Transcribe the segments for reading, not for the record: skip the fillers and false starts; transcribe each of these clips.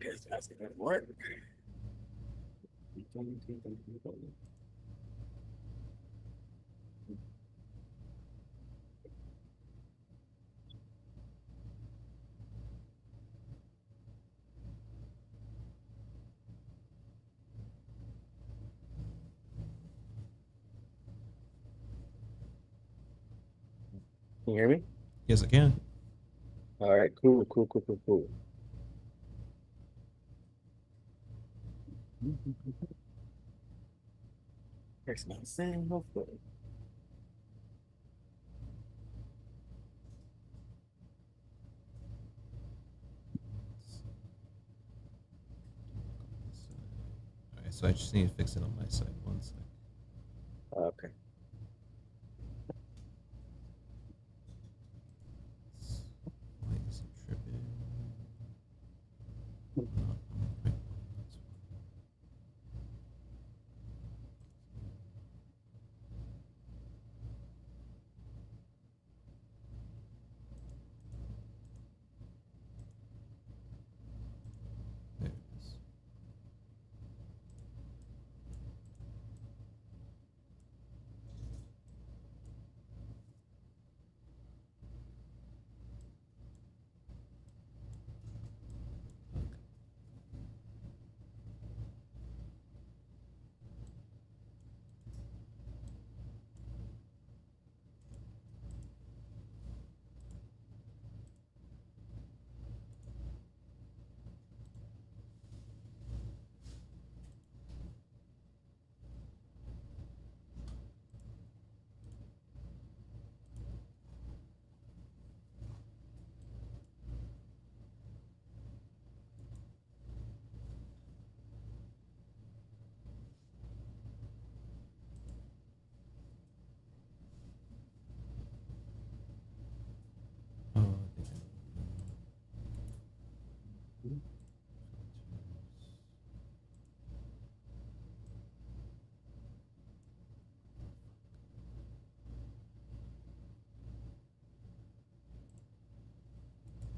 guess that's gonna work. Can you hear me? Yes, I can. All right, cool, cool, cool, cool, cool. That's not saying hopefully. All right, so I just need to fix it on my side. One sec. Okay. Why is it tripping? No, right. That's there it is. Okay. Oh, I think I know. Filters.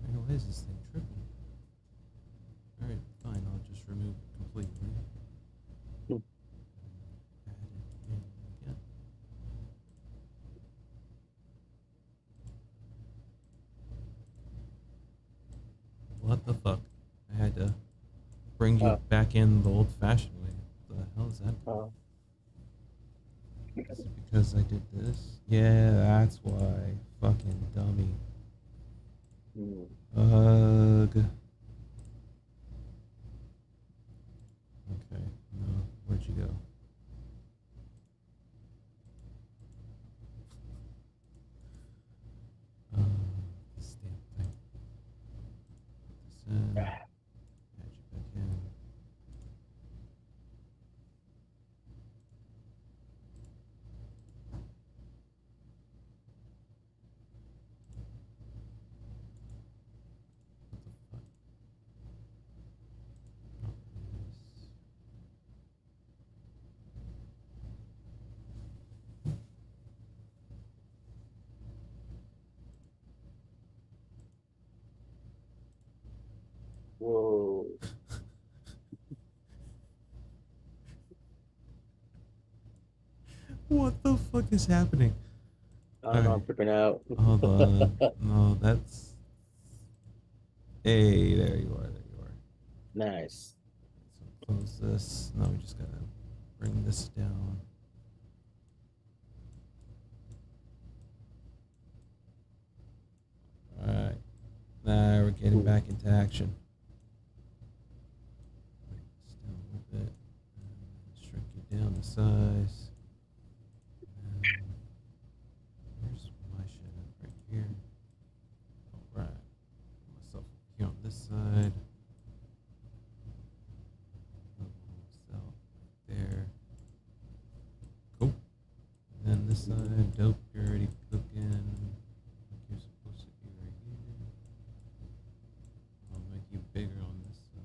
Man, why is this thing tripping? All right, fine. I'll just remove it completely. Add it in again. What the fuck? I had to bring you Uh, back in the old-fashioned way. What the hell is that? uh, Is it because I did this? Yeah, that's why. Fucking dummy. hmm. Ugh. Okay. No. Where'd you go? Uh, this damn thing. Put this in. Ah, Add you back in. What the fuck? Properties. whoa. What the fuck is happening? I don't know. I'm Alright. tripping out. Hold on. No, that's. Hey, there you are. There you are. Nice. So close this. Now we just gotta bring this down. Alright. Now we're getting Cool. back into action. Break this down a little bit. And shrink it down to size. And where's my shit at? Right here. Alright. Put myself here on this side. Another one on myself right there. Cool. And then this side, dope, you're already cooking. I think you're supposed to be right here. I'll make you bigger on this side.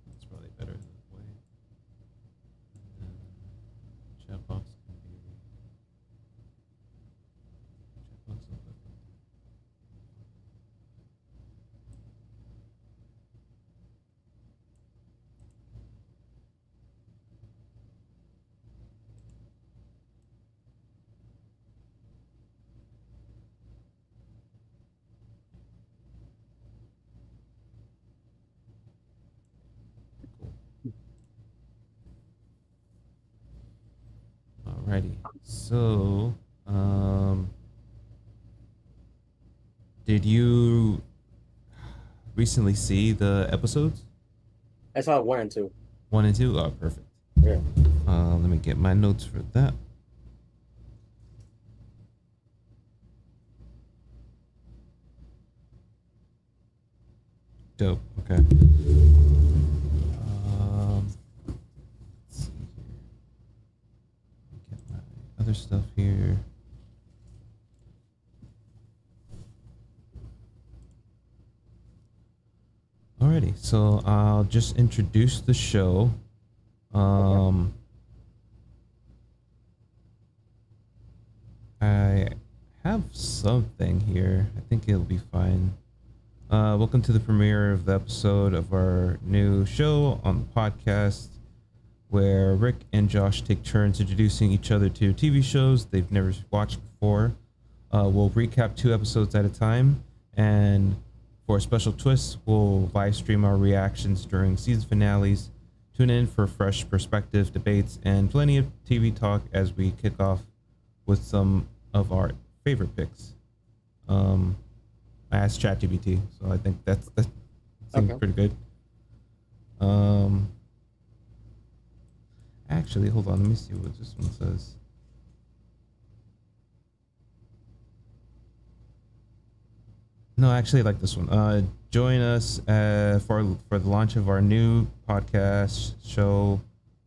That's probably better that way. And then Alrighty. So, did you recently see the episodes I saw 1 and 2. 1 and 2? Oh, perfect. Yeah. Let me get my notes for that. Dope. Okay. Let's see here. Get my other stuff here. Alrighty, so I'll just introduce the show. Okay. I have something here. I think it'll be fine. Welcome to the premiere of the episode of our new show on the podcast, where Rick and Josh take turns introducing each other to TV shows they've never watched before. We'll recap 2 episodes at a time, and for a special twist, we'll live stream our reactions during season finales. Tune in for fresh perspective, debates, and plenty of TV talk as we kick off with some of our favorite picks. I asked ChatGPT, so I think that seems Okay. pretty good. Um, Actually, hold on, let me see what this one says. No, actually, I like this one. Join us for the launch of our new podcast show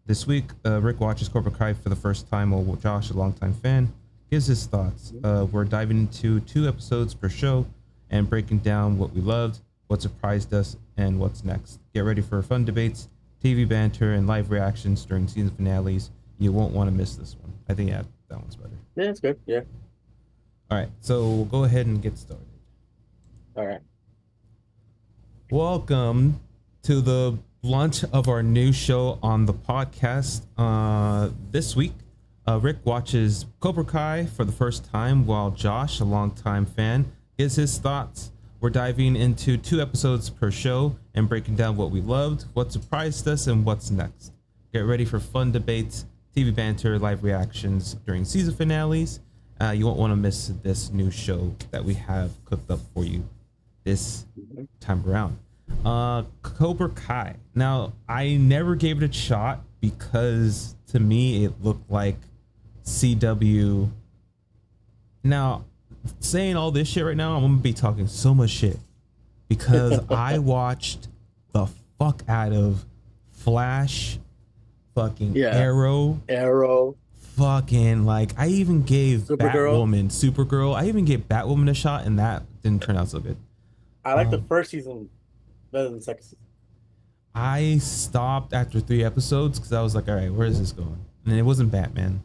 this week. Rick watches Cobra Kai for the first time, while Josh, a longtime fan, gives his thoughts. We're diving into 2 episodes per show and breaking down what we loved, what surprised us, and what's next. Get ready for fun debates, TV banter, and live reactions during season finales. You won't want to miss this one. I think, yeah, that one's better. Yeah, it's good. Yeah. All right, so we'll go ahead and get started. All right. Welcome to the launch of our new show on the podcast. This week, Rick watches Cobra Kai for the first time, while Josh, a longtime fan, gives his thoughts. We're diving into 2 episodes per show and breaking down what we loved, what surprised us, and what's next. Get ready for fun debates, TV banter, live reactions during season finales. You won't want to miss this new show that we have cooked up for you this time around. Cobra Kai. Now, I never gave it a shot because to me it looked like CW. Now, saying all this shit right now, I'm gonna be talking so much shit because I watched the fuck out of Flash, fucking Yeah. Arrow, Arrow. fucking like I even gave Supergirl. Supergirl. I even gave Batwoman a shot, and that didn't turn out so good. I like the first season better than the second season. I stopped after 3 episodes because I was like, all right, where is this going? And it wasn't Batman.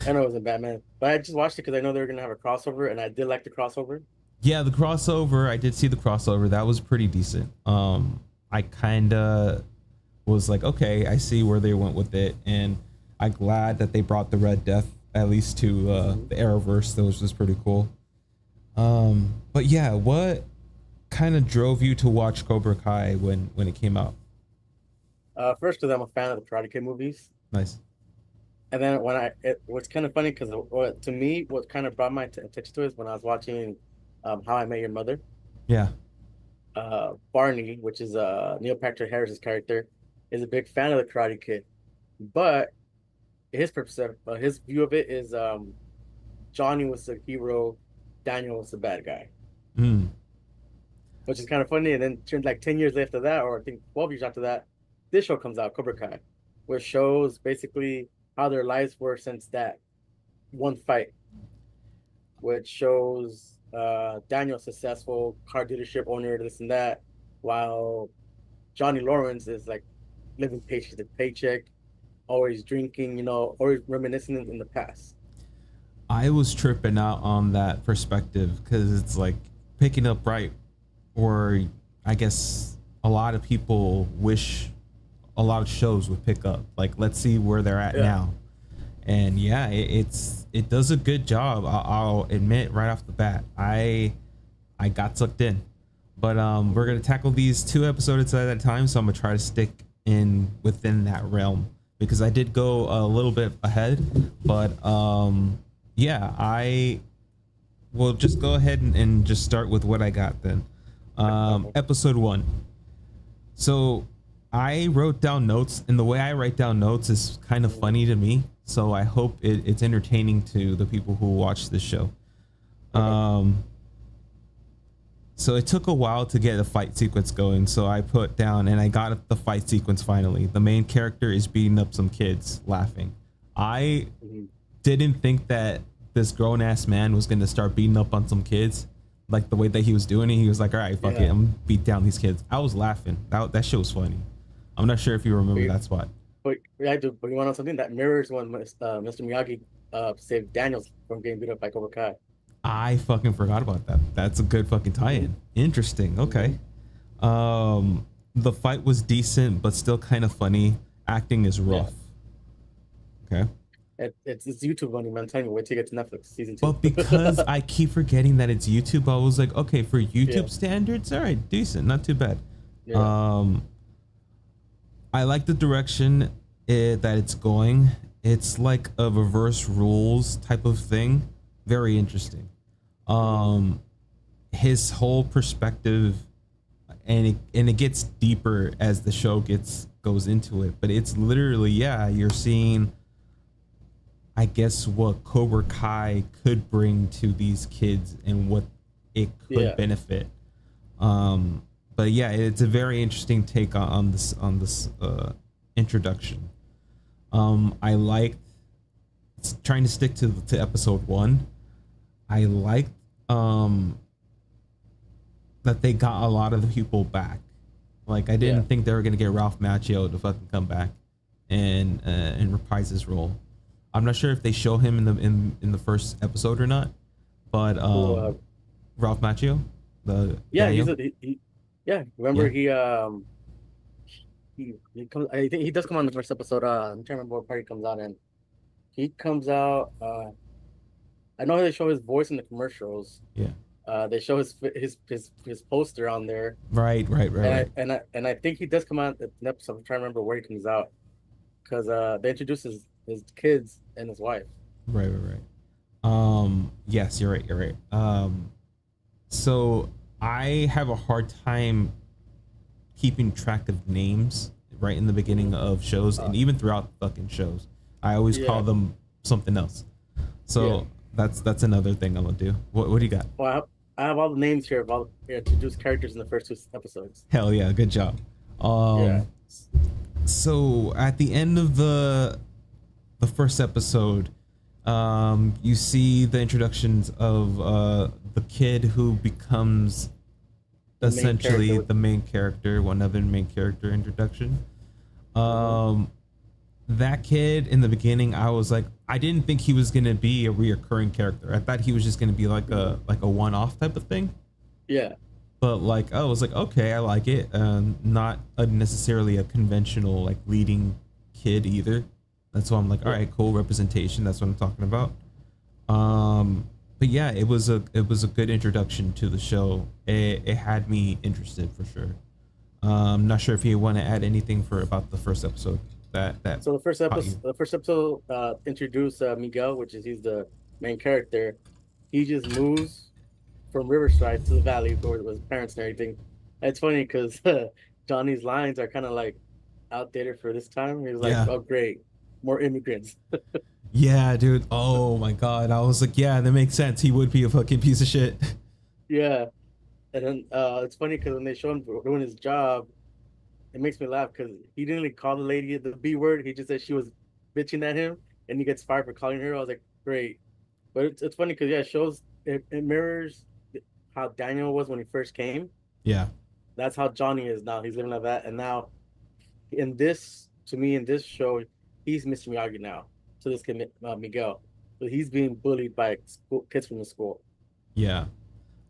I know it was in Batman, but I just watched it because I know they were gonna have a crossover, and I did like the crossover. Yeah, the crossover. I did see the crossover. That was pretty decent. I kind of was like, okay, I see where they went with it, and I'm glad that they brought the Red Death at least to the Arrowverse. That was just pretty cool. But yeah, what kind of drove you to watch Cobra Kai when it came out? First, because I'm a fan of the Karate Kid movies, Nice. and then it was kind of funny because to me, what kind of brought my attention to it is when I was watching How I Met Your Mother. Yeah. Barney, which is Neil Patrick Harris's character, is a big fan of the Karate Kid, but his view of it is Johnny was the hero, Daniel was the bad guy, Mm. which is kind of funny. And then turned like 10 years after that, or I think 12 years after that, this show comes out, Cobra Kai, which shows basically how their lives were since that one fight, which shows Daniel successful car dealership owner, this and that, while Johnny Lawrence is like living paycheck to paycheck, always drinking, always reminiscing in the past. I was tripping out on that perspective because it's like picking up right, or I guess a lot of people wish a lot of shows would pick up. Like, let's see where they're at now. And yeah, it does a good job. I'll admit right off the bat, I got sucked in. But we're gonna tackle these 2 episodes at a time, so I'm gonna try to stick in within that realm because I did go a little bit ahead, but yeah, I will just go ahead and just start with what I got then. Okay. Episode 1. So I wrote down notes, and the way I write down notes is kind of Mm, funny to me. So I hope it's entertaining to the people who watch this show. okay. Um, so it took a while to get a fight sequence going. So I put down, and I got the fight sequence finally. The main character is beating up some kids, laughing. I Mhm. didn't think that this grown ass man was gonna start beating up on some kids, like the way that he was doing it. He was like, "All right, fuck it, Yeah. I'm gonna beat down these kids." I was laughing. That shit was funny. I'm not sure if you But, remember you- that spot. but I do. But you want to know something that mirrors when Mr. Miyagi saved Daniels from getting beat up by Cobra Kai. I fucking forgot about that. That's a good fucking Hmm. tie-in. Interesting. Hmm. Okay. The fight was decent, but still kind of funny. Acting is Yeah. rough. Okay. It's YouTube money, man. I'm telling you, wait till you get to Netflix season two. But because I keep forgetting that it's YouTube, I was like, okay, for Yeah. YouTube standards, all right, decent, not too bad. Yeah. Um, I like the direction that it's going. It's like a reverse rules type of thing. Very interesting. Hmm. Um, his whole perspective, and it gets deeper as the show goes into it. But it's literally, yeah, you're seeing, I guess, what Cobra Kai could bring to these kids and what it could Yeah. benefit. Um, but yeah, it's a very interesting take on this introduction. I liked trying to stick to episode 1. I liked um that they got a lot of the people back. Like I Yeah. didn't think they were gonna get Ralph Macchio to fucking come back and reprise his role. I'm not sure if they show him in the first episode or not, but Who? Ralph Macchio, the Yeah. Daniel, Yeah. Remember yeah, he comes. I think he does come on the first episode. I'm trying to remember what part he comes out in. He comes out. I know they show his voice in the commercials. yeah, They show his poster on there, right, right, right, right, and I think he does come out in an episode. I'm trying to remember where he comes out because they introduce his kids and his wife. right, right, right. Yes, you're right, you're right. So I have a hard time keeping track of names right in the beginning Mhm. of shows Uh, and even throughout fucking shows. I always call yeah, them something else. yeah. So that's another thing I'm gonna do. What do you got? Well, I have all the names here of all the introduced characters in the first two episodes. Hell yeah, good job. Yeah, Um, so at the end of the first episode, you see the introductions of the kid who becomes the main character essentially with. the main character, one other main character introduction. Mhm. Um, that kid in the beginning, I was like, I didn't think he was gonna be a reoccurring character. I thought he was just gonna be like a one-off type of thing. Yeah, But like, I was like, okay, I like it. Not necessarily a conventional like leading kid either. That's why I'm like, all yeah. right, cool representation. That's what I'm talking about. But yeah, it was a good introduction to the show. It had me interested for sure. Not sure if you want to add anything for about the first episode that So caught you. the first episode introduced Miguel, which is he's the main character. He just moves from Riverside to the Valley where it was parents and everything. It's funny because Johnny's lines are kind of like outdated for this time. He's like, Yeah, "Oh, great, more immigrants." yeah, dude. Oh my god, I was like, yeah, that makes sense. He would be a fucking piece of shit. Yeah, and then it's funny because when they show him doing his job, it makes me laugh because he didn't really call the lady the B word. He just said she was bitching at him, and he gets fired for calling her. I was like, great, but it's funny because yeah, it shows it mirrors how Daniel was when he first came. Yeah, That's how Johnny is now. He's living like that, and now in this, to me, in this show, he's Mr. Miyagi now. To this kid, Miguel, so he's being bullied by kids from the school. yeah.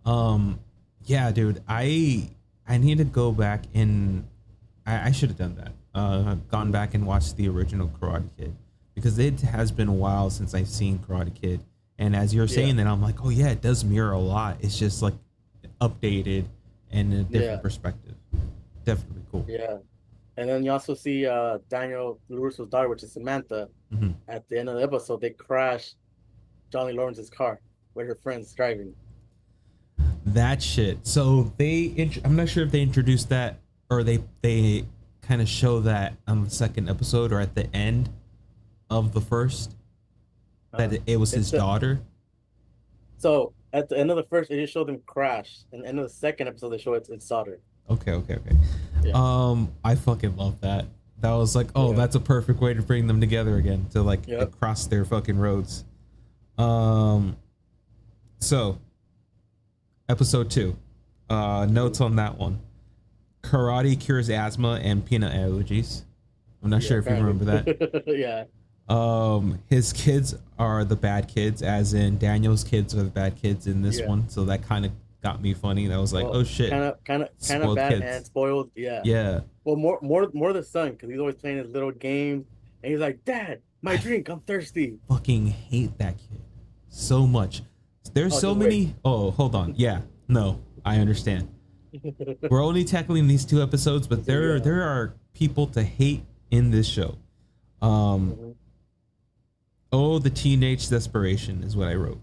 Um, yeah, dude. I need to go back and I should have done that. Gone back and watched the original Karate Kid because it has been a while since I've seen Karate Kid. And as you're Yeah, saying that, I'm like, oh yeah, it does mirror a lot. It's just like updated and a different yeah, perspective. Definitely cool. yeah. And then you also see Daniel LaRusso's daughter, which is Samantha. Hmm. At the end of the episode, they crash Johnny Lawrence's car with her friends driving. That shit. So I'm not sure if they introduced that or they kind of show that on the second episode or at the end of the first that Uh, it was it's his daughter. so at the end of the first, they just show them crash, and the end of the second episode, they show it's daughter. Okay, okay, okay. Yeah, I fucking love that. That was like, oh, yeah, that's a perfect way to bring them together again to like yep. cross their fucking roads. Um, so episode 2. Notes on that one. Karate cures asthma and peanut allergies. I'm not Yeah, sure if you remember that. apparently. Yeah, His kids are the bad kids, as in Daniel's kids are the bad kids in this yeah. one. So that kind of got me funny. That was like, Well, oh shit, kind of spoiled bad kids. and spoiled. Yeah. Yeah, Well, more the son because he's always playing his little game, and he's like, "Dad, my I drink. I'm thirsty." fucking hate that kid so much. There's Oh, so just wait. many. Oh, hold on. Yeah, no, I understand. We're only tackling these 2 episodes, but Yeah. there are people to hate in this show. Mhm. Oh, the teenage desperation is what I wrote.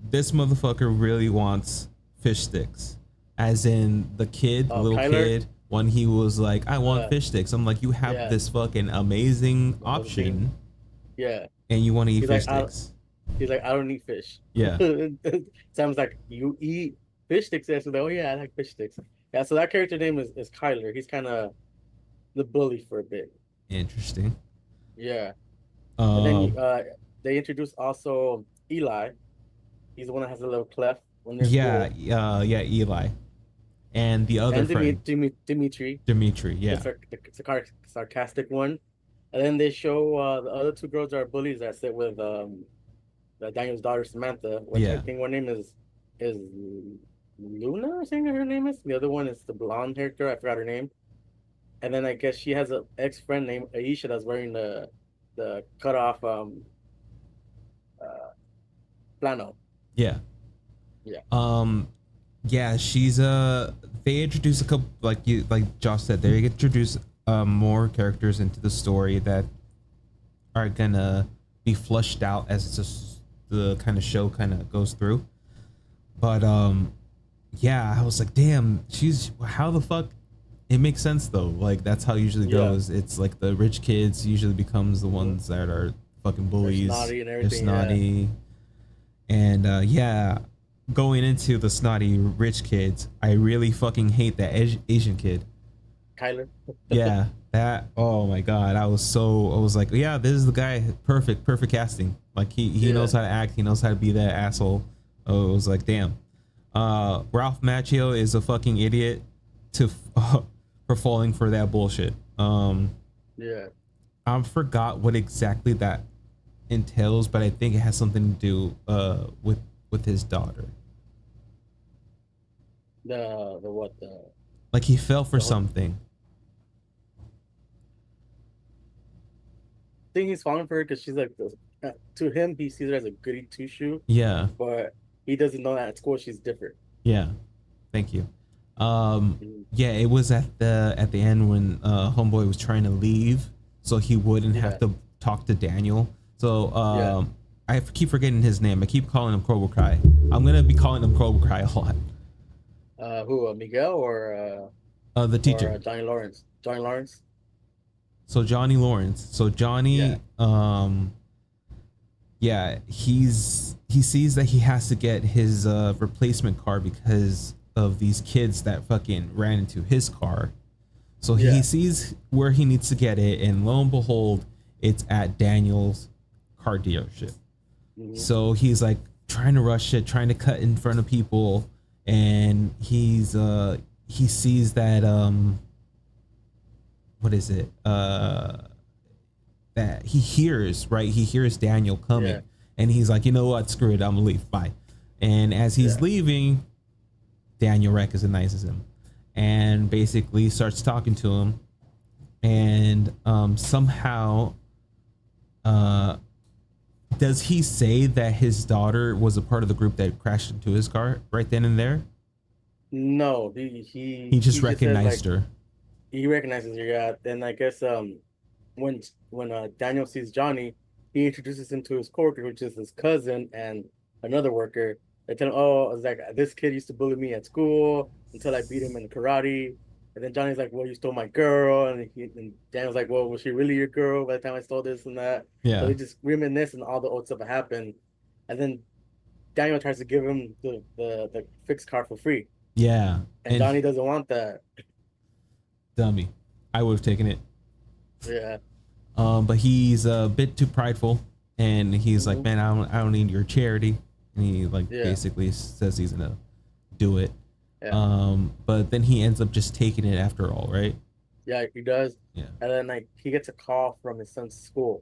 This motherfucker really wants fish sticks, as in the kid, the Oh, little Kyler. kid, when he was like, "I want Yeah. fish sticks." I'm like, you have Yeah. this fucking amazing The whole thing. option, Yeah. and you want to eat He's fish like, sticks. he's like, I don't eat fish. Yeah, Sam's like, you eat fish sticks? Yeah. So like, oh yeah, I like fish sticks. Yeah. So that character name is Kyler. He's kind of the bully for a bit. interesting. Yeah. And then Um, they introduce also Eli. He's the one that has a little cleft when they're in yeah, school. yeah, Eli, and the other And friend, Dimitri, Dimitri. the, Yeah, sarcastic one. And then they show the other two girls are bullies that sit with Daniel's daughter Samantha, which I yeah, think one name is Luna, I think her name is. The other one is the blonde haired girl. I forgot her name. And then I guess she has an ex friend named Aisha that's wearing the cut off uh flannel. yeah. Yeah, Um, yeah, she's they introduce a couple, like Josh said, they introduce more characters into the story that are gonna be flushed out as the kind of show kind of goes through. But yeah, I was like, damn, she's how the fuck. It makes sense though. Like that's how it usually yeah. goes. It's like the rich kids usually becomes the ones that are fucking They're bullies. snotty and They're everything. Yeah. snotty, and yeah, going into the snotty rich kids, I really fucking hate that Asian kid. Kyler. Yeah, that. Oh my god, I was like, yeah, this is the guy. Perfect casting. Like he Yeah. knows how to act. He knows how to be that asshole. Oh, it was like, damn. Ralph Macchio is a fucking idiot to for falling for that bullshit. Yeah. I forgot what exactly that entails, but I think it has something to do with his daughter. The what the Like he fell for the whole something. thing he's falling for her because she's like to him he sees her as a goody two shoe, Yeah, but he doesn't know that at school she's different. yeah. Thank you. Mhm. Yeah, it was at the end when Homeboy was trying to leave, so he wouldn't have Yeah. to talk to Daniel. So Yeah. I keep forgetting his name. I keep calling him Cobra Kai. I'm gonna be calling him Cobra Kai a lot. Who Miguel The or teacher. Johnny Lawrence? Johnny Lawrence. So Johnny Lawrence. So Johnny, Yeah. yeah, he sees that he has to get his replacement car because of these kids that fucking ran into his car. So he Yeah. sees where he needs to get it, and lo and behold, it's at Daniel's car dealership. Mhm. So he's like trying to rush it, trying to cut in front of people, and he sees that what is it? That he hears, right? He hears Daniel coming, Yeah. and he's like, you know what? Screw it, I'm gonna leave. Bye. And as he's Yeah. leaving, Daniel recognizes him and basically starts talking to him, and somehow does he say that his daughter was a part of the group that crashed into his car right then and there? No, He just says, recognized like, her. he recognizes her. Yeah. Then I guess when Daniel sees Johnny, he introduces him to his coworker, which is his cousin and another worker. They tell him, "Oh, it's like this kid used to bully me at school until I beat him in karate." And then Johnny's like, "Well, you stole my girl," and Daniel's like, "Well, was she really your girl by the time I stole this and that?" So Yeah. they just reminisce and all the old stuff that happened. And then Daniel tries to give him the fixed car for free, Yeah. and And Johnny doesn't want that. dummy. I would have taken it. Yeah. But he's a bit too prideful, and he's like, Hmm. "Man, I don't need your charity." And he like Yeah. basically says he's gonna do it. Yeah. But then he ends up just taking it after all, right? Yeah, he does. Yeah. And then like he gets a call from his son's school,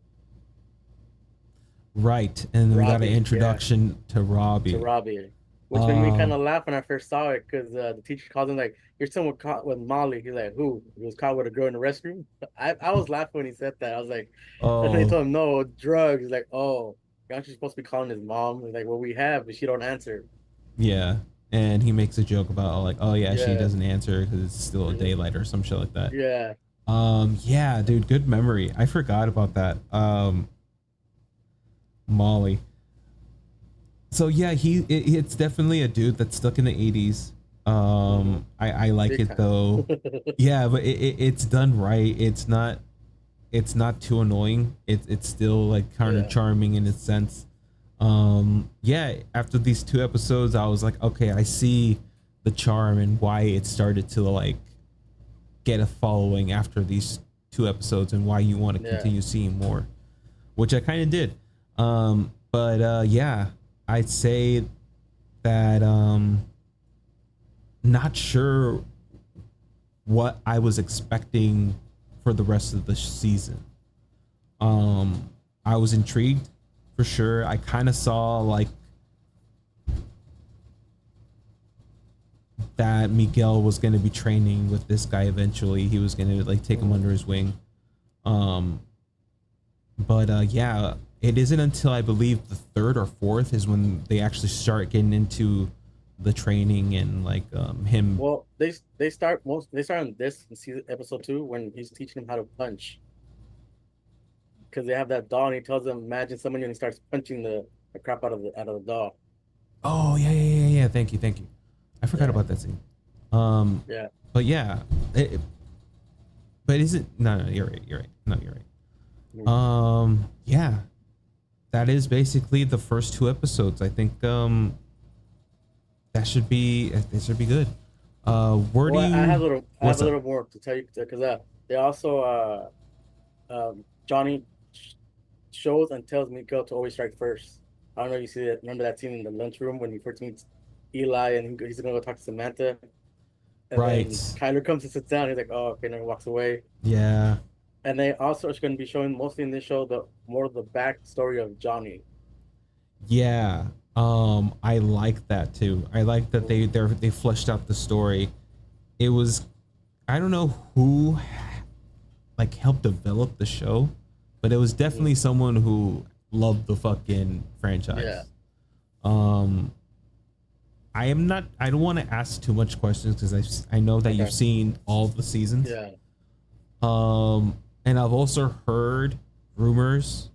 Right. And then we got an Robbie. Yeah, introduction to to Robbie. Robbie, which made me kind Um, of laugh when I first saw it because the teacher calls him like, "Your son was caught with Molly." He's like, "Who?" He was caught with a girl in the restroom. I was laughing when he said that. I was like, and then he oh told him no drugs. He's like, "Oh, you're actually supposed to be calling his mom." He's like, "Well, we have, but she don't answer." yeah. And he makes a joke about like, oh yeah, she Yeah. doesn't answer because it's still a Mhm. daylight or some shit like that. Yeah. Yeah, dude, good memory. I forgot about that. Molly. So yeah, it's definitely a dude that's stuck in the 80s. Hmm. I like Big it time. though. Yeah, but it's done right. It's not too annoying. It's still like kind of Yeah. charming in its sense. Yeah, after these two episodes, I was like, okay, I see the charm and why it started to like get a following after these two episodes and why you want to Yeah. continue seeing more, which I kind of did. But yeah, I'd say that not sure what I was expecting for the rest of the season. I was intrigued for sure. I kind of saw like that Miguel was going to be training with this guy eventually. He was going to like take him Mhm. under his wing. Um, but yeah, it isn't until I believe the third or fourth is when they actually start getting into the training and like him. Well, they start on this in season episode 2 when he's teaching him how to punch because they have that doll and he tells them imagine someone and he starts punching the crap out of the doll. Oh yeah, yeah, yeah, yeah. Thank you. I forgot Yeah, about that scene. Um, yeah, but yeah, but is it? No, no, you're right. You're right. No, you're right. mm. Yeah, that is basically the first two episodes. I think that should be good. Where do Well, you? I have What's a up? little more to tell you because they also Johnny shows and tells Miguel to always strike first. I don't know if you see that. Remember that scene in the lunchroom when he first meets Eli and he's gonna go talk to Samantha, and then Right. Kyler comes and sits down. He's like, "Oh, okay," and then walks away. Yeah. And they also are going to be showing mostly in this show the more of the backstory of Johnny. Yeah. I like that too. I like that Mhm. they fleshed out the story. It was I don't know who like helped develop the show, but it was Mhm. definitely someone who loved the fucking Yeah. franchise. Um I am not I don't want to ask too much questions because I know that you've Okay. seen all of the seasons. Yeah. And I've also heard rumors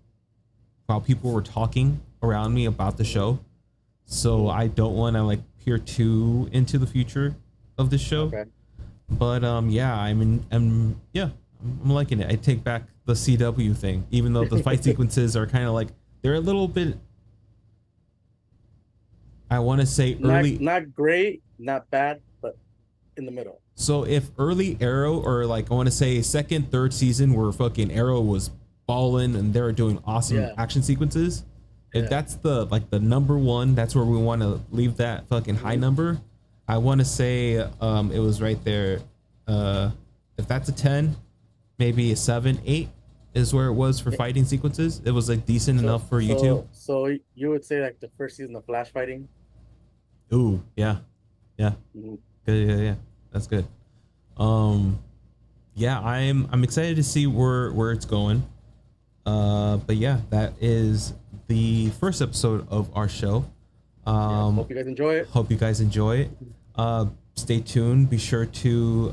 while people were talking around me about the Mhm. show. So Mhm. I don't want to like peer too into the future of the show. Okay. But yeah, I'm liking it. I take back the CW thing, even though the fight sequences are kind of like they're a little bit. I want to say early. Not great, not bad, but in the middle. So if early Arrow or like I want to say second, third season where fucking Arrow was balling and they were doing awesome Yeah. action sequences, if Yeah. that's the like the number one, that's where we want to leave that fucking high Mhm. number. I want to say it was right there. If that's a 10, maybe a 7, 8 is where it was for Yeah. fighting sequences. It was like decent So enough for YouTube. you would say like the first season of Flash fighting. Ooh, yeah, yeah, Mhm. good, yeah, yeah, that's good. Um, yeah, I'm excited to see where it's going. But yeah, that is the first episode of our show. Yes. Um, Hope you guys enjoy hope you guys enjoy it. Stay tuned. Be sure to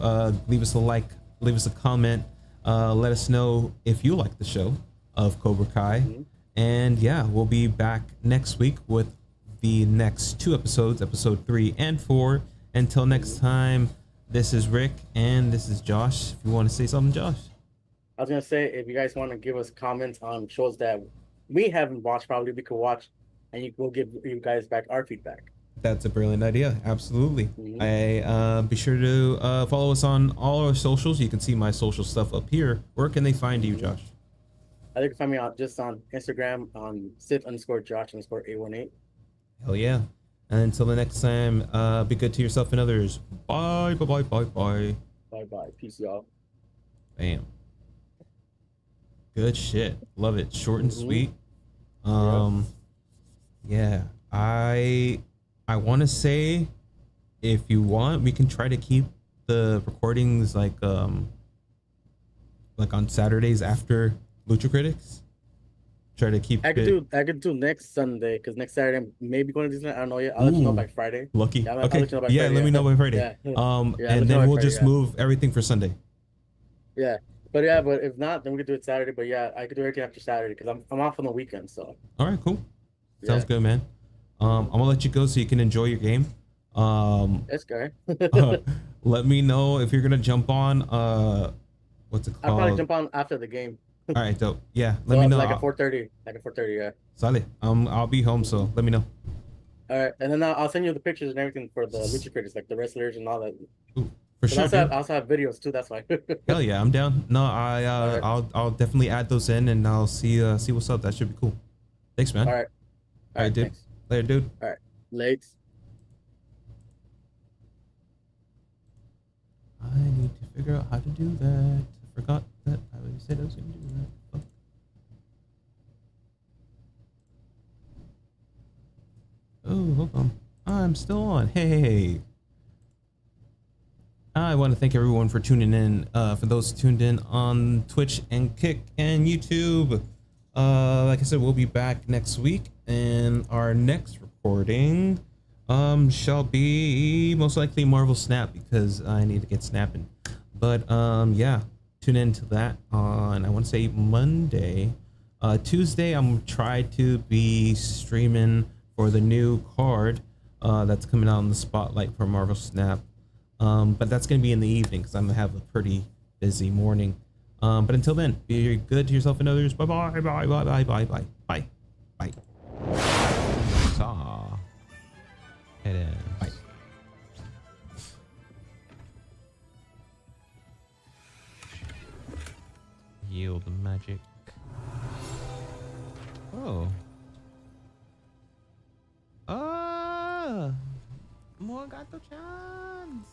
leave us a like leave us a comment. Let us know if you like the show of Cobra Kai. Mhm. And yeah, we'll be back next week with the next 2 episodes, episode 3 and 4. Until next time, this is Rick and this is Josh. If you want to say something, Josh. I was gonna say, if you guys want to give us comments on shows that we haven't watched, probably we could watch, and we'll give you guys back our feedback. That's a brilliant idea. Absolutely. Mhm. I be sure to follow us on all our socials. You can see my social stuff up here. Where can they find you, Josh? I think you can find me just on Instagram on Sith_Josh_818. Hell yeah. And until the next time, be good to yourself and others. Bye, bye, bye, bye, bye. Bye bye. Peace, y'all. Bam. Good shit. Love it. Short and sweet. Yeah. I want to say, if you want, we can try to keep the recordings like on Saturdays after Lucha Critics. Try to keep I could do next Sunday, because next Saturday I'm maybe going to Disney. I don't know yet. I'll let you know by Friday. Lucky. Yeah, okay. I'll let you know by yeah, Friday, let me know by Friday. Yeah, and then we'll just Friday, move everything for Sunday. Yeah. But if not, then we could do it Saturday. But yeah, I could do everything after Saturday because I'm off on the weekend. So. All right, cool. Sounds good, man. I'm gonna let you go so you can enjoy your game. That's good. Let me know if you're gonna jump on. What's it called? I'll probably jump on after the game. All right, dope. Yeah, let me know. Like at 4:30. Yeah. Sale. I'll be home, so let me know. All right, and then I'll send you the pictures and everything for the Lucha Critics, like the wrestlers and all that. Ooh, for sure. I also have videos too. That's why. Hell yeah, I'm down. No, I'll definitely add those in, and I'll see what's up. That should be cool. Thanks, man. All right, dude. Thanks. Later, dude. All right, late. I need to figure out how to do that. I forgot that I already said I was gonna do that. Fuck. Oh, hold on. I'm still on. Hey. I want to thank everyone for tuning in. For those tuned in on Twitch and Kick and YouTube. Like I said, we'll be back next week, and our next recording shall be most likely Marvel Snap, because I need to get snapping. But yeah, tune in to that on, I want to say, Monday. Tuesday I'm try to be streaming for the new card that's coming out in the spotlight for Marvel Snap. But that's gonna be in the evening because I'm gonna have a pretty busy morning. But until then, be good to yourself and others. Bye bye bye bye bye bye bye bye bye. Saw. Head in. Bye. Yield the magic. Oh. Ah. More gato chance.